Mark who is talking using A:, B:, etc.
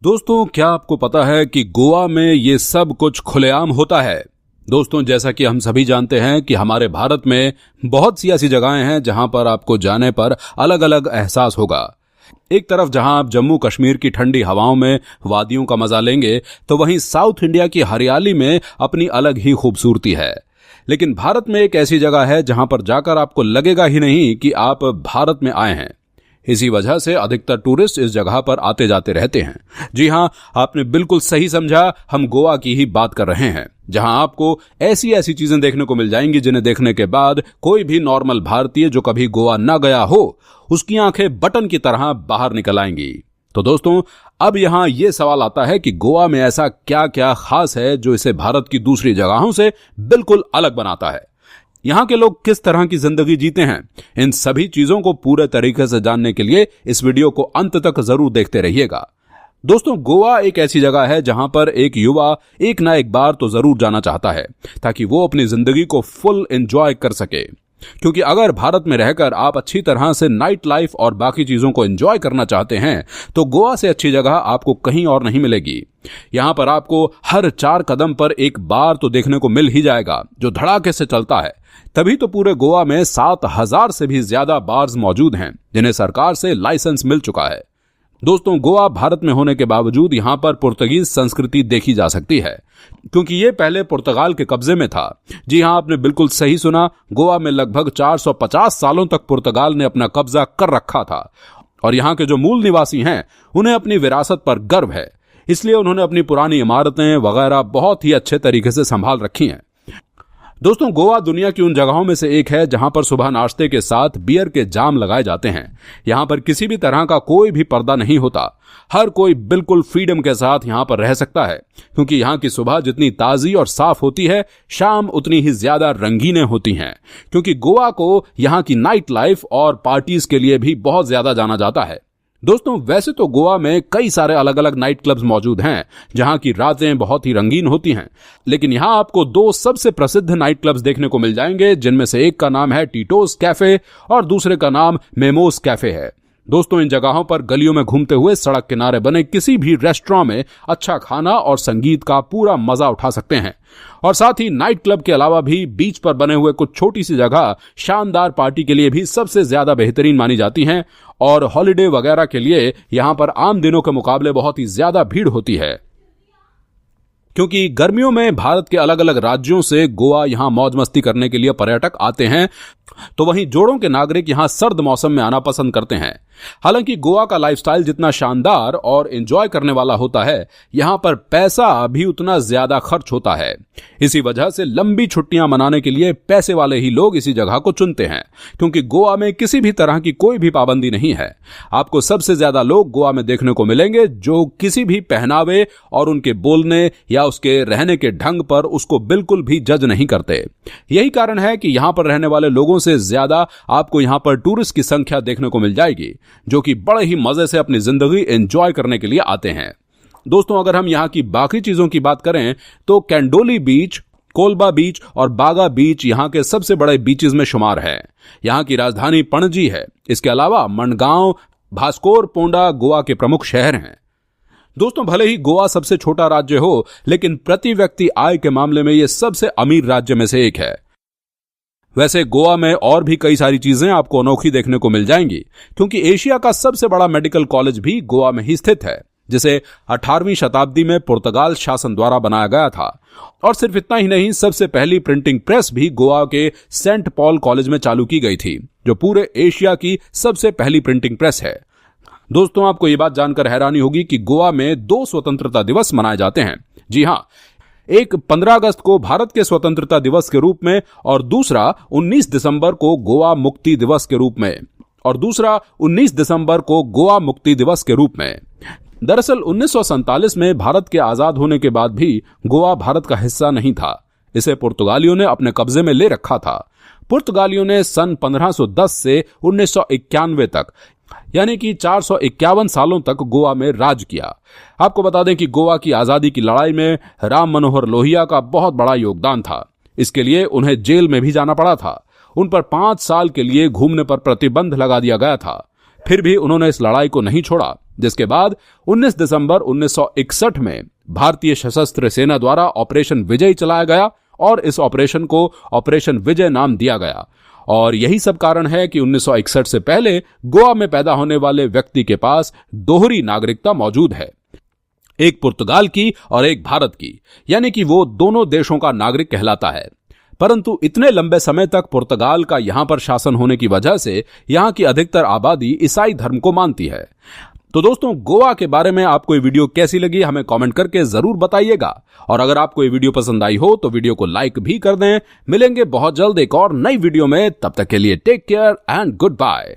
A: दोस्तों, क्या आपको पता है कि गोवा में ये सब कुछ खुलेआम होता है। दोस्तों, जैसा कि हम सभी जानते हैं कि हमारे भारत में बहुत सी ऐसी जगहें हैं जहां पर आपको जाने पर अलग अलग एहसास होगा। एक तरफ जहां आप जम्मू कश्मीर की ठंडी हवाओं में वादियों का मजा लेंगे, तो वहीं साउथ इंडिया की हरियाली में अपनी अलग ही खूबसूरती है। लेकिन भारत में एक ऐसी जगह है जहां पर जाकर आपको लगेगा ही नहीं कि आप भारत में आए हैं। इसी वजह से अधिकतर टूरिस्ट इस जगह पर आते जाते रहते हैं। जी हां, आपने बिल्कुल सही समझा, हम गोवा की ही बात कर रहे हैं, जहां आपको ऐसी ऐसी चीजें देखने को मिल जाएंगी जिन्हें देखने के बाद कोई भी नॉर्मल भारतीय जो कभी गोवा ना गया हो, उसकी आंखें बटन की तरह बाहर निकल आएंगी। तो दोस्तों, अब यहां यह सवाल आता है कि गोवा में ऐसा क्या क्या खास है जो इसे भारत की दूसरी जगहों से बिल्कुल अलग बनाता है। यहां के लोग किस तरह की जिंदगी जीते हैं, इन सभी चीजों को पूरे तरीके से जानने के लिए इस वीडियो को अंत तक जरूर देखते रहिएगा। दोस्तों, गोवा एक ऐसी जगह है जहां पर एक युवा एक ना एक बार तो जरूर जाना चाहता है, ताकि वो अपनी जिंदगी को फुल एंजॉय कर सके। क्योंकि अगर भारत में रहकर आप अच्छी तरह से नाइट लाइफ और बाकी चीजों को एंजॉय करना चाहते हैं, तो गोवा से अच्छी जगह आपको कहीं और नहीं मिलेगी। यहां पर आपको हर 4 कदम पर एक बार तो देखने को मिल ही जाएगा, जो धड़ाके से चलता है। तभी तो पूरे गोवा में 7,000 से भी ज्यादा बार्स मौजूद हैं, जिन्हें सरकार से लाइसेंस मिल चुका है। दोस्तों, गोवा भारत में होने के बावजूद यहां पर पुर्तगीज संस्कृति देखी जा सकती है, क्योंकि ये पहले पुर्तगाल के कब्जे में था। जी हां, आपने बिल्कुल सही सुना, गोवा में लगभग 450 सालों तक पुर्तगाल ने अपना कब्जा कर रखा था। और यहां के जो मूल निवासी हैं, उन्हें अपनी विरासत पर गर्व है, इसलिए उन्होंने अपनी पुरानी इमारतें वगैरह बहुत ही अच्छे तरीके से संभाल रखी हैं। दोस्तों, गोवा दुनिया की उन जगहों में से एक है जहां पर सुबह नाश्ते के साथ बियर के जाम लगाए जाते हैं। यहां पर किसी भी तरह का कोई भी पर्दा नहीं होता। हर कोई बिल्कुल फ्रीडम के साथ यहां पर रह सकता है, क्योंकि यहां की सुबह जितनी ताजी और साफ होती है, शाम उतनी ही ज्यादा रंगीनें होती हैं। क्योंकि गोवा को यहां की नाइट लाइफ और पार्टीज के लिए भी बहुत ज्यादा जाना जाता है। दोस्तों, वैसे तो गोवा में कई सारे अलग अलग नाइट क्लब्स मौजूद हैं, जहां की रातें बहुत ही रंगीन होती हैं। लेकिन यहां आपको 2 सबसे प्रसिद्ध नाइट क्लब्स देखने को मिल जाएंगे, जिनमें से एक का नाम है टीटोस कैफे और दूसरे का नाम मेमोस कैफे है। दोस्तों, इन जगहों पर गलियों में घूमते हुए सड़क किनारे बने किसी भी रेस्टोरेंट में अच्छा खाना और संगीत का पूरा मजा उठा सकते हैं। और साथ ही नाइट क्लब के अलावा भी बीच पर बने हुए कुछ छोटी सी जगह शानदार पार्टी के लिए भी सबसे ज्यादा बेहतरीन मानी जाती हैं। और हॉलिडे वगैरह के लिए यहां पर आम दिनों के मुकाबले बहुत ही ज्यादा भीड़ होती है, क्योंकि गर्मियों में भारत के अलग अलग राज्यों से गोवा यहां मौज मस्ती करने के लिए पर्यटक आते हैं, तो वहीं जोड़ों के नागरिक यहां सर्द मौसम में आना पसंद करते हैं। हालांकि गोवा का लाइफस्टाइल जितना शानदार और एंजॉय करने वाला होता है, यहां पर पैसा भी उतना ज्यादा खर्च होता है। इसी वजह से लंबी छुट्टियां मनाने के लिए पैसे वाले ही लोग इसी जगह को चुनते हैं, क्योंकि गोवा में किसी भी तरह की कोई भी पाबंदी नहीं है। आपको सबसे ज्यादा लोग गोवा में देखने को मिलेंगे जो किसी भी पहनावे और उनके बोलने या उसके रहने के ढंग पर उसको बिल्कुल भी जज नहीं करते। यही कारण है कि यहां पर रहने वाले लोगों से ज्यादा आपको यहां पर टूरिस्ट की संख्या देखने को मिल जाएगी, जो कि बड़े ही मजे से अपनी जिंदगी एंजॉय करने के लिए आते हैं। दोस्तों, अगर हम यहां की बाकी चीजों की बात करें, तो कैंडोली बीच, कोलबा बीच और बागा बीच यहां के सबसे बड़े बीचेस में शुमार है। यहां की राजधानी पणजी है। इसके अलावा मंडगांव, भास्कोर पोंडा गोवा के प्रमुख शहर हैं। दोस्तों, भले ही गोवा सबसे छोटा राज्य हो, लेकिन प्रति व्यक्ति आय के मामले में यह सबसे अमीर राज्य में से एक है। वैसे गोवा में और भी कई सारी चीजें आपको अनोखी देखने को मिल जाएंगी, क्योंकि एशिया का सबसे बड़ा मेडिकल कॉलेज भी गोवा में ही स्थित है, जिसे 18वीं शताब्दी में पुर्तगाल शासन द्वारा बनाया गया था। और सिर्फ इतना ही नहीं, सबसे पहली प्रिंटिंग प्रेस भी गोवा के सेंट पॉल कॉलेज में चालू की गई थी, जो पूरे एशिया की सबसे पहली प्रिंटिंग प्रेस है। दोस्तों, आपको ये बात जानकर हैरानी होगी कि गोवा में 2 स्वतंत्रता दिवस मनाए जाते हैं। जी हां, एक 15 अगस्त को भारत के स्वतंत्रता दिवस के रूप में और दूसरा 19 दिसंबर को गोवा मुक्ति दिवस के रूप में दरअसल 1947 में भारत के आजाद होने के बाद भी गोवा भारत का हिस्सा नहीं था। इसे पुर्तगालियों ने अपने कब्जे में ले रखा था। पुर्तगालियों ने सन 1510 से 1991 तक, यानी कि 451 सालों तक गोवा में राज किया। आपको बता दें कि गोवा की आजादी की लड़ाई में राम मनोहर लोहिया का बहुत बड़ा योगदान था। इसके लिए उन्हें जेल में भी जाना पड़ा था। उन पर 5 साल के लिए घूमने पर प्रतिबंध लगा दिया गया था। फिर भी उन्होंने इस लड़ाई को नहीं छोड़ा जिसके बाद 19 दिसंबर 1961 में भारतीय सशस्त्र सेना द्वारा ऑपरेशन विजय चलाया गया और इस ऑपरेशन को ऑपरेशन विजय नाम दिया गया। और यही सब कारण है कि 1961 से पहले गोवा में पैदा होने वाले व्यक्ति के पास दोहरी नागरिकता मौजूद है, एक पुर्तगाल की और एक भारत की, यानी कि वो दोनों देशों का नागरिक कहलाता है। परंतु इतने लंबे समय तक पुर्तगाल का यहां पर शासन होने की वजह से यहां की अधिकतर आबादी ईसाई धर्म को मानती है। तो दोस्तों, गोवा के बारे में आपको ये वीडियो कैसी लगी हमें कमेंट करके जरूर बताइएगा। और अगर आपको ये वीडियो पसंद आई हो तो वीडियो को लाइक भी कर दें। मिलेंगे बहुत जल्द एक और नई वीडियो में, तब तक के लिए take care and good bye.